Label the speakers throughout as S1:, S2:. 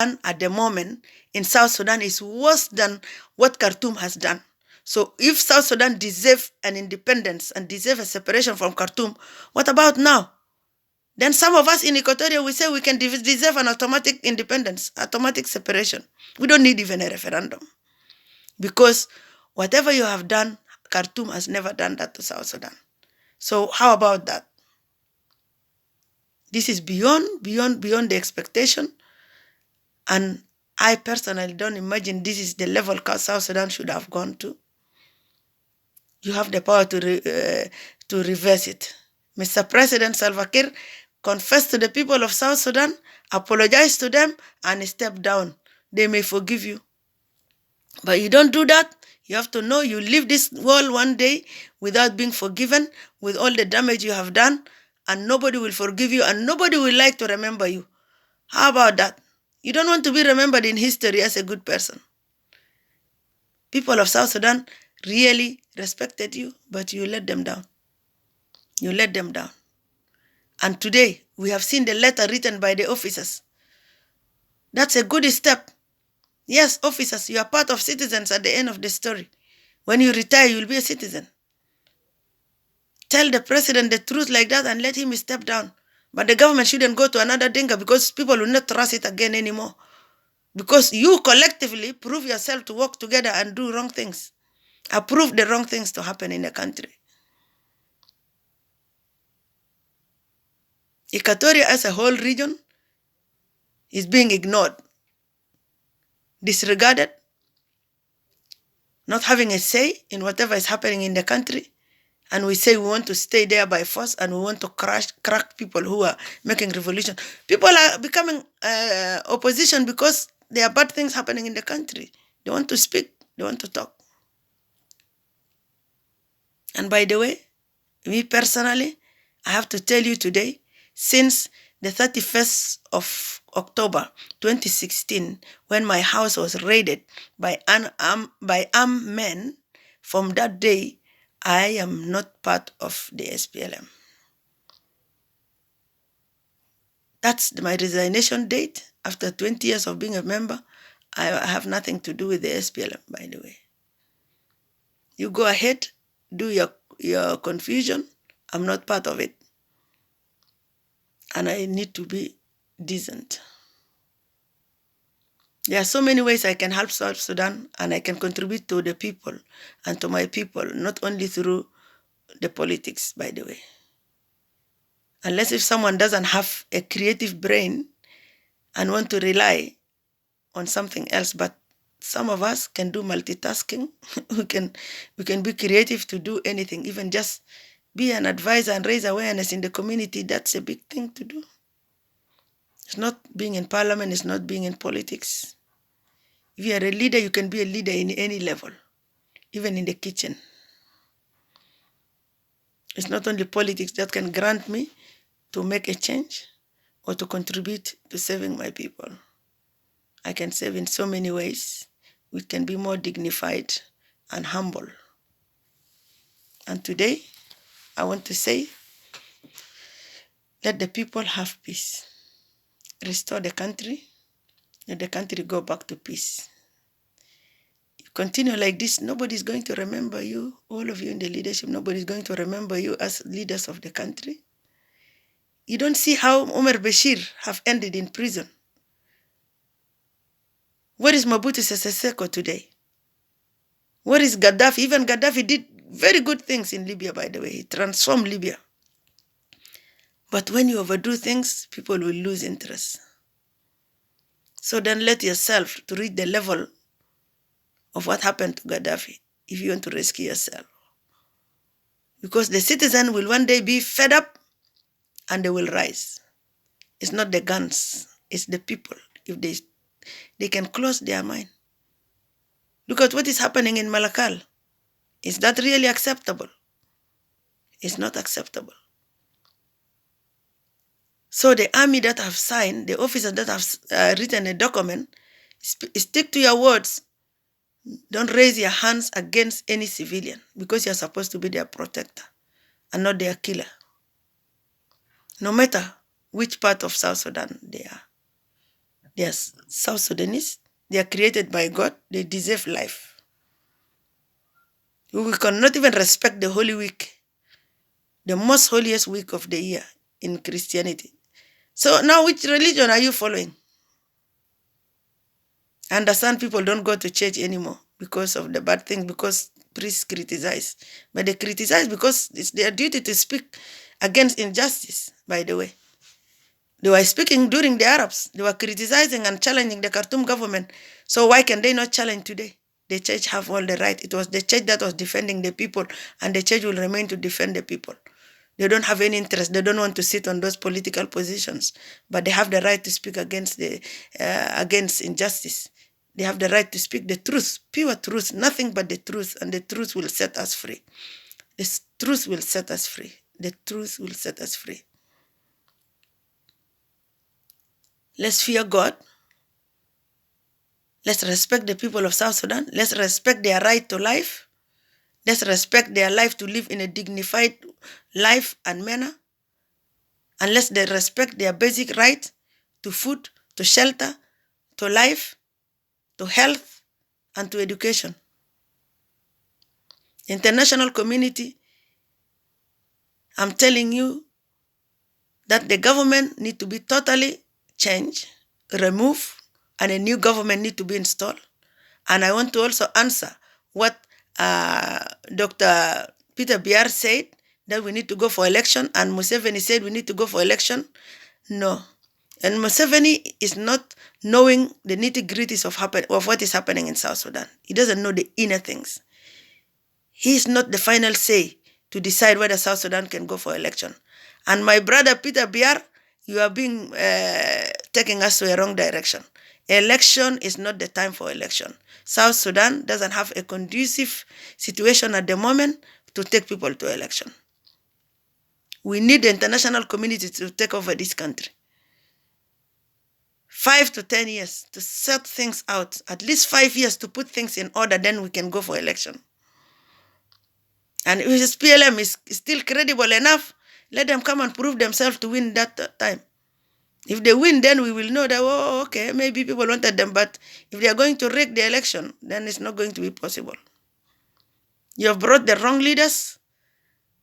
S1: at the moment in South Sudan is worse than what Khartoum has done. So if South Sudan deserves an independence and deserves a separation from Khartoum, what about now? Then some of us in Equatoria, we say we can deserve an automatic independence, automatic separation. We don't need even a referendum. Because whatever you have done, Khartoum has never done that to South Sudan. So how about that? This is beyond the expectation. And I personally don't imagine this is the level South Sudan should have gone to. You have the power to reverse it. Mr. President Salva Kiir, confess to the people of South Sudan, apologize to them, and step down. They may forgive you. But you don't do that. You have to know you leave this world one day without being forgiven, with all the damage you have done, and nobody will forgive you, and nobody will like to remember you. How about that? You don't want to be remembered in history as a good person. People of South Sudan really respected you, but you let them down. You let them down. And today, we have seen the letter written by the officers. That's a good step. Yes, officers, you are part of citizens at the end of the story. When you retire, you will be a citizen. Tell the president the truth like that and let him step down. But the government shouldn't go to another Dinka because people will not trust it again anymore. Because you collectively prove yourself to work together and do wrong things. Approve the wrong things to happen in the country. Equatoria as a whole region is being ignored, disregarded, not having a say in whatever is happening in the country. And we say we want to stay there by force and we want to crack people who are making revolution. People are becoming opposition because there are bad things happening in the country. They want to speak. They want to talk. And by the way, me personally, I have to tell you today, since the 31st of October 2016, when my house was raided by armed men, from that day, I am not part of the SPLM. That's my resignation date. After 20 years of being a member, I have nothing to do with the SPLM, by the way. You go ahead, do your confusion. I'm not part of it. And I need to be decent. There are so many ways I can help South Sudan and I can contribute to the people and to my people, not only through the politics, by the way. Unless if someone doesn't have a creative brain and want to rely on something else, but some of us can do multitasking. we can be creative to do anything, even just be an advisor and raise awareness in the community. That's a big thing to do. It's not being in parliament, it's not being in politics. If you are a leader, you can be a leader in any level, even in the kitchen. It's not only politics that can grant me to make a change or to contribute to saving my people. I can save in so many ways. We can be more dignified and humble. And today, I want to say, let the people have peace. Restore the country. Let the country go back to peace. You continue like this, nobody's going to remember you, all of you in the leadership, nobody's going to remember you as leaders of the country. You don't see how Omar Bashir have ended in prison. Where is Mobutu Sese Seko today? Where is Gaddafi? Even Gaddafi did very good things in Libya, by the way. He transformed Libya. But when you overdo things, people will lose interest. So then let yourself to reach the level of what happened to Gaddafi if you want to rescue yourself. Because the citizen will one day be fed up and they will rise. It's not the guns, it's the people. If they can close their mind. Look at what is happening in Malakal. Is that really acceptable? It's not acceptable. So the army that have signed, the officers that have written a document, stick to your words. Don't raise your hands against any civilian because you're supposed to be their protector and not their killer. No matter which part of South Sudan they are. They are South Sudanese. They are created by God. They deserve life. We cannot even respect the Holy Week, the most holiest week of the year in Christianity. So now which religion are you following? I understand people don't go to church anymore because of the bad thing, because priests criticize. But they criticize because it's their duty to speak against injustice, by the way. They were speaking during the Arabs. They were criticizing and challenging the Khartoum government. So why can they not challenge today? The church have all the right. It was the church that was defending the people, and the church will remain to defend the people. They don't have any interest. They don't want to sit on those political positions, but they have the right to speak against injustice. They have the right to speak the truth, pure truth, nothing but the truth, and the truth will set us free. The truth will set us free. The truth will set us free. Let's fear God. Let's respect the people of South Sudan. Let's respect their right to life. Let's respect their life to live in a dignified life and manner. And let's respect their basic right to food, to shelter, to life, to health, and to education. The international community, I'm telling you that the government need to be totally changed, removed, and a new government need to be installed. And I want to also answer what Dr. Peter Biar said, that we need to go for election, and Museveni said we need to go for election. No. And Museveni is not knowing the nitty-gritties of what is happening in South Sudan. He doesn't know the inner things. He is not the final say to decide whether South Sudan can go for election. And my brother Peter Biar, you are being taking us to a wrong direction. Election is not the time for election. South Sudan doesn't have a conducive situation at the moment to take people to election. We need the international community to take over this country. 5 to 10 years to sort things out. At least 5 years to put things in order, then we can go for election. And if SPLM is still credible enough, let them come and prove themselves to win that time. If they win, then we will know that, oh, okay, maybe people wanted them. But if they are going to rig the election, then it's not going to be possible. You have brought the wrong leaders.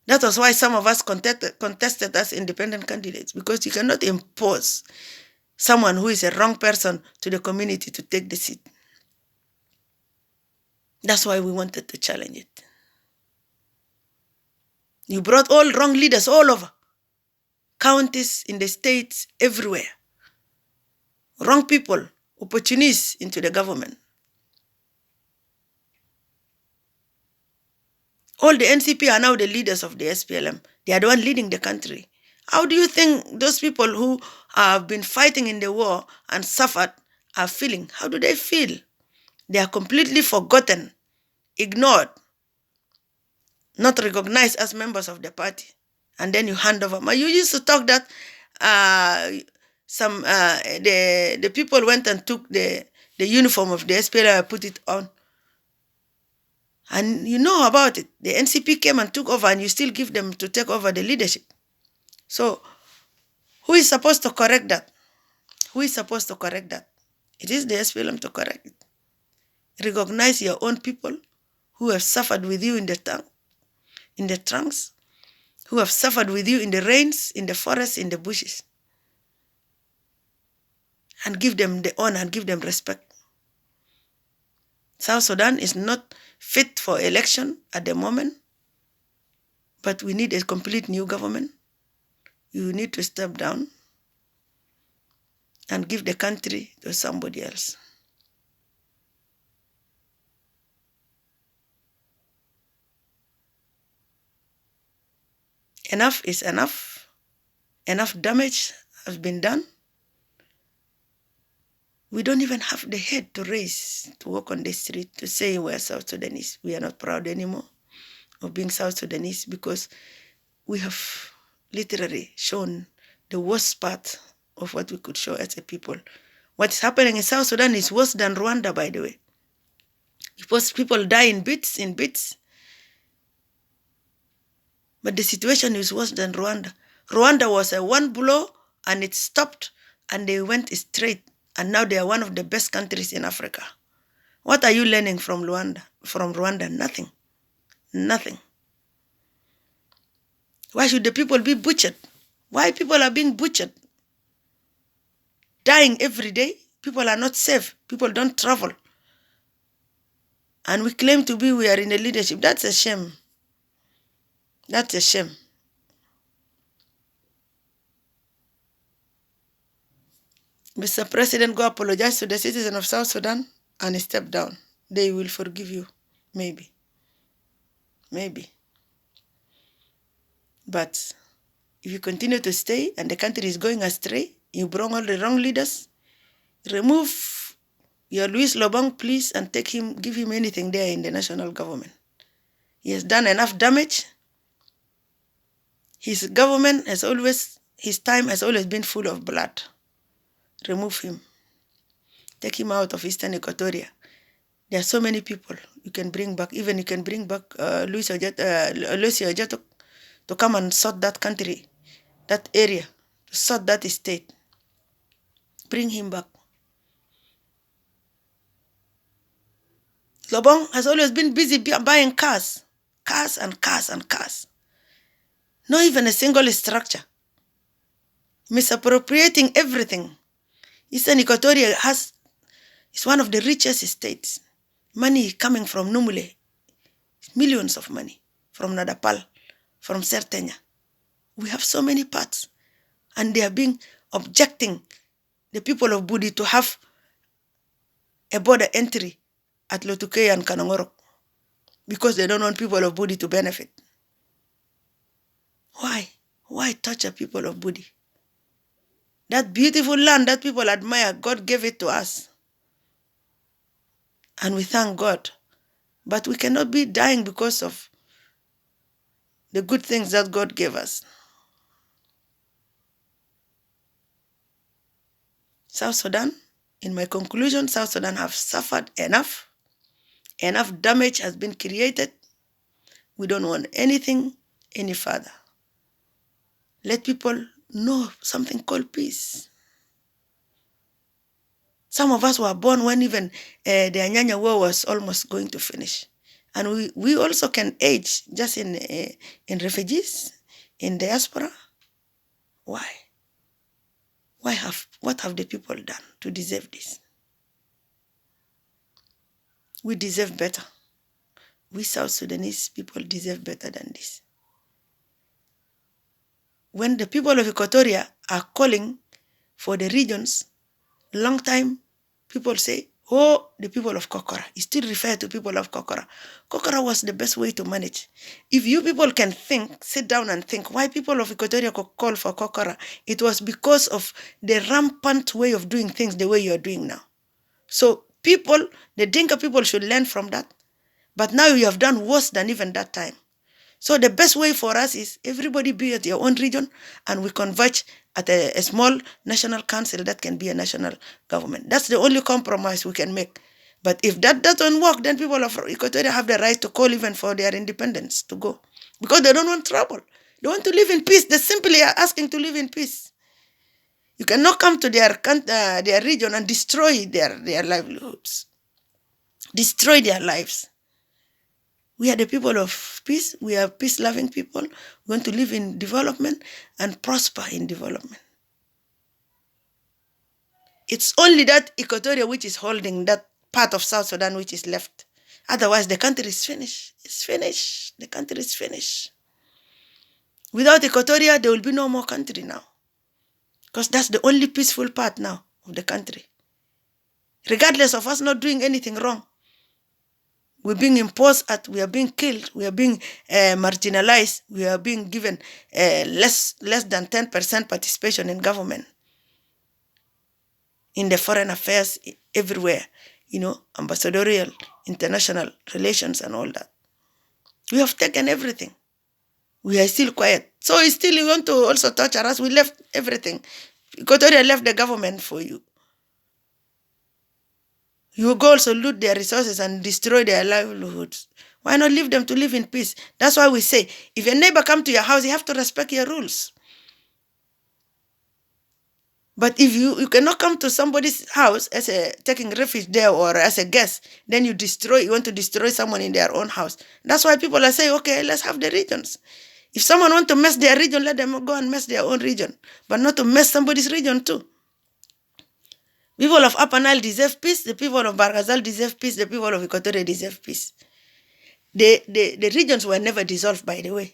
S1: That was why some of us contested as independent candidates, because you cannot impose someone who is a wrong person to the community to take the seat. That's why we wanted to challenge it. You brought all wrong leaders all over. Counties, in the states, everywhere. Wrong people, opportunists into the government. All the NCP are now the leaders of the SPLM. They are the one leading the country. How do you think those people who have been fighting in the war and suffered are feeling? How do they feel? They are completely forgotten, ignored, not recognized as members of the party. And then you hand over. You used to talk that the people went and took the uniform of the SPLM and put it on. And you know about it. The NCP came and took over, and you still give them to take over the leadership. So who is supposed to correct that? Who is supposed to correct that? It is the SPLM to correct it. Recognize your own people who have suffered with you in the trunks, who have suffered with you in the rains, in the forests, in the bushes. And give them the honor and give them respect. South Sudan is not fit for election at the moment, but we need a complete new government. You need to step down and give the country to somebody else. Enough is enough. Enough damage has been done. We don't even have the head to raise, to walk on the street, to say we're South Sudanese. We are not proud anymore of being South Sudanese, because we have literally shown the worst part of what we could show as a people. What's happening in South Sudan is worse than Rwanda, by the way. Because people die in bits. But the situation is worse than Rwanda. Rwanda was a one blow and it stopped and they went straight And now they are one of the best countries in Africa. What are you learning from Rwanda? Nothing. Nothing. Why should the people be butchered? Why people are being butchered? Dying every day. People are not safe. People don't travel. And we claim we are in a leadership. That's a shame. That's a shame. Mr. President, go apologize to the citizens of South Sudan and step down. They will forgive you. Maybe. Maybe. But if you continue to stay and the country is going astray, you bring all the wrong leaders, remove your Louis Lobong, please, and give him anything there in the national government. He has done enough damage. His government his time has always been full of blood. Remove him. Take him out of Eastern Equatoria. There are so many people you can bring back. Even you can bring back Lucy Ojato to come and sort that country, that area, to sort that state. Bring him back. Lobong has always been busy buying cars. Cars and cars and cars. Not even a single structure. Misappropriating everything. Eastern Equatoria is one of the richest states. Money coming from Numule. Millions of money. From Nadapal. From Sertenya. We have so many parts. And they are objecting the people of Budi to have a border entry at Lotuke and Kanongorok. Because they don't want people of Budi to benefit. Why? Why torture people of Budi? That beautiful land that people admire, God gave it to us. And we thank God. But we cannot be dying because of the good things that God gave us. South Sudan, in my conclusion, South Sudan have suffered enough. Enough damage has been created. We don't want anything any further. Let people know something called peace. Some of us were born when even the Anyanya War was almost going to finish. And we also can age just in refugees, in diaspora. Why? What have the people done to deserve this? We deserve better. We South Sudanese people deserve better than this. When the people of Equatoria are calling for the regions, long time people say, oh, the people of Kokora. You still refer to people of Kokora. Kokora was the best way to manage. If you people can sit down and think why people of Equatoria could call for Kokora, it was because of the rampant way of doing things the way you are doing now. So the Dinka people should learn from that. But now you have done worse than even that time. So the best way for us is everybody be at your own region and we converge at a small national council that can be a national government. That's the only compromise we can make. But if that doesn't work, then people of Equatoria have the right to call even for their independence to go. Because they don't want trouble. They want to live in peace. They simply are asking to live in peace. You cannot come to their region and destroy their livelihoods. Destroy their lives. We are the people of peace. We are peace-loving people. We want to live in development and prosper in development. It's only that Equatoria which is holding that part of South Sudan which is left. Otherwise, the country is finished. It's finished. The country is finished. Without Equatoria, there will be no more country now. Because that's the only peaceful part now of the country. Regardless of us not doing anything wrong. We're being imposed at, we are being killed, we are being marginalized, we are being given less than 10% participation in government, in the foreign affairs, everywhere, ambassadorial, international relations and all that. We have taken everything. We are still quiet. So still you want to also torture us? We left everything. Equatoria left the government for you. You go also loot their resources and destroy their livelihoods. Why not leave them to live in peace? That's why we say, if a neighbor comes to your house, you have to respect your rules. But if you cannot come to somebody's house as a taking refuge there or as a guest, then you want to destroy someone in their own house. That's why people are saying, okay, let's have the regions. If someone want to mess their region, let them go and mess their own region, but not to mess somebody's region too. People of Upper Nile deserve peace. The people of Barghazal deserve peace. The people of Equatorial deserve peace. The regions were never dissolved, by the way.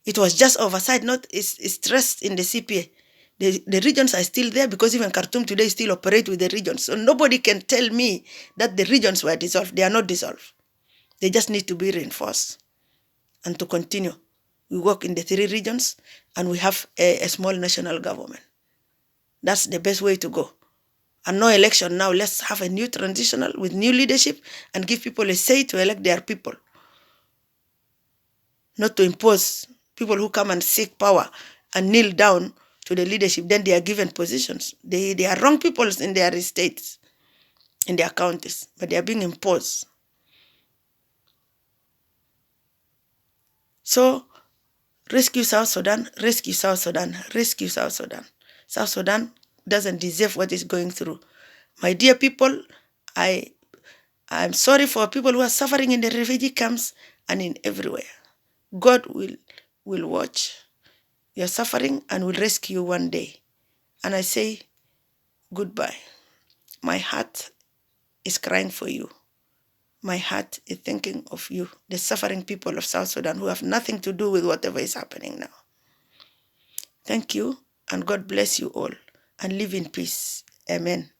S1: It was just oversight, not stressed in the CPA. The regions are still there because even Khartoum today still operate with the regions. So nobody can tell me that the regions were dissolved. They are not dissolved. They just need to be reinforced and to continue. We work in the 3 regions and we have a small national government. That's the best way to go. And no election now. Let's have a new transitional with new leadership and give people a say to elect their people. Not to impose people who come and seek power and kneel down to the leadership, then they are given positions. They are wrong people in their states, in their counties, but they are being imposed. So, rescue South Sudan, rescue South Sudan, rescue South Sudan. South Sudan doesn't deserve what it's going through. My dear people, I'm sorry for people who are suffering in the refugee camps and in everywhere. God will watch your suffering and will rescue you one day. And I say goodbye. My heart is crying for you. My heart is thinking of you, the suffering people of South Sudan who have nothing to do with whatever is happening now. Thank you, and God bless you all, and live in peace. Amen.